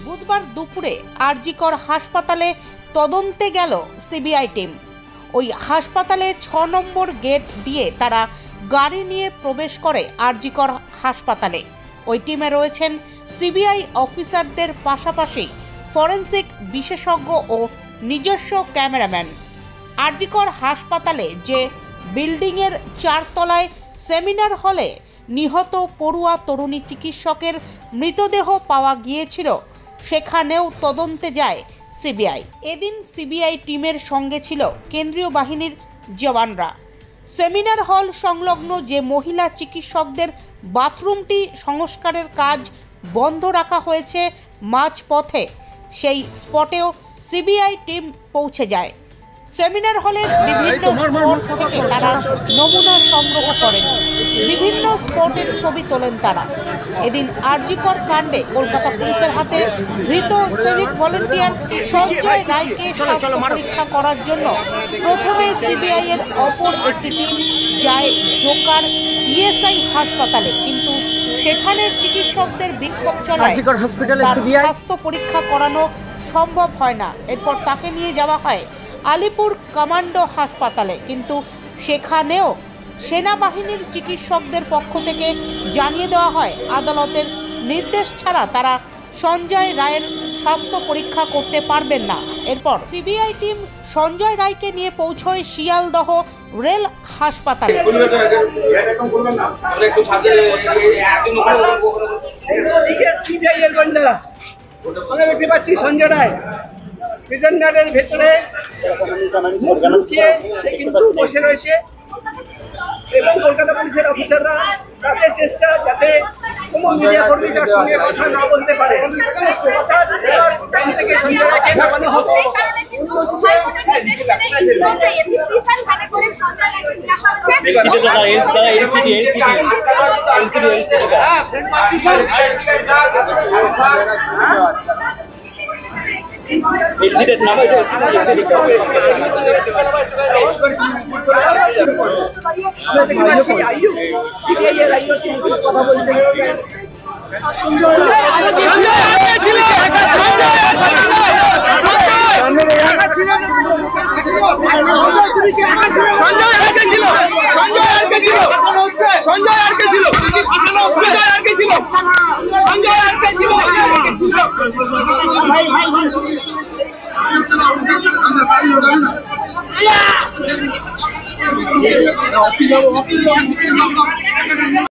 বুধবার দুপুরে আরজিকর হাসপাতালে তদন্তে গেল সিবিআই টিম। ওই হাসপাতালে 6 নম্বর গেট দিয়ে তারা গাড়ি নিয়ে প্রবেশ করে আরজিকর হাসপাতালে। ওই টিমে রয়েছেন সিবিআই অফিসারদের পাশাপাশি ফরেনসিক বিশেষজ্ঞ ও নিজস্ব ক্যামেরাম্যান। আরজিকর হাসপাতালে যে বিল্ডিংয়ের 4 তলায় সেমিনার হলে নিহত পড়ুয়া তরুণী চিকিৎসকের মৃতদেহ পাওয়া গিয়েছিল, সেখানেও তদন্তে যায় সিবিআই। এদিন সিবিআই টিমের সঙ্গে ছিল কেন্দ্রীয় বাহিনীর জওয়ানরা। সেমিনার হল সংলগ্ন যে মহিলা চিকিৎসকদের বাথরুমটি সংস্কারের কাজ বন্ধ রাখা হয়েছে মাঝপথে, সেই স্পটেও সিবিআই টিম পৌঁছে যায়। সেমিনার হলের বিভিন্ন স্পট থেকে তারা নমুনা সংগ্রহ করেন, বিভিন্ন স্পটের ছবি তোলেন তারা। এদিন আরজিকর কাণ্ডে কলকাতা পুলিশের হাতে ধৃত সিভিক ভলেন্টিয়ার সঞ্জয় রায়কে স্বাস্থ্য পরীক্ষা করার জন্য প্রথমে সিবিআই এর অপর একটি টিম যায় জোকার ইএসআই হাসপাতালে, কিন্তু সেখানে চিকিৎসকদের বিক্ষোভ চলায় তার স্বাস্থ্য পরীক্ষা করানো সম্ভব হয় না। এরপর তাকে নিয়ে যাওয়া হয় আলিপুর কমান্ডো হাসপাতালে, কিন্তু সেখানেও সেনাবাহিনীর চিকিৎসকদের পক্ষ থেকে জানিয়ে দেওয়া হয় আদালতের নির্দেশ ছাড়া তারা সঞ্জয় রায়ের স্বাস্থ্য পরীক্ষা করতে পারবেন না। এরপর সিবিআই টিম সঞ্জয় রায়কে নিয়ে পৌঁছয় শিয়ালদহ রেল হাসপাতালে। সঞ্জয় রায় প্রিজন গার্ডের ভেতরে সে কিন্তু বসে রয়েছে এবং কলকাতা পুলিশের অফিসাররা তাদের চেষ্টা যাতে কোনো মিডিয়া কর্মী তার সঙ্গে কথা না বলতে পারে, অর্থাৎ টাইম থেকে সঞ্জয় রায়কে নামানো হচ্ছে।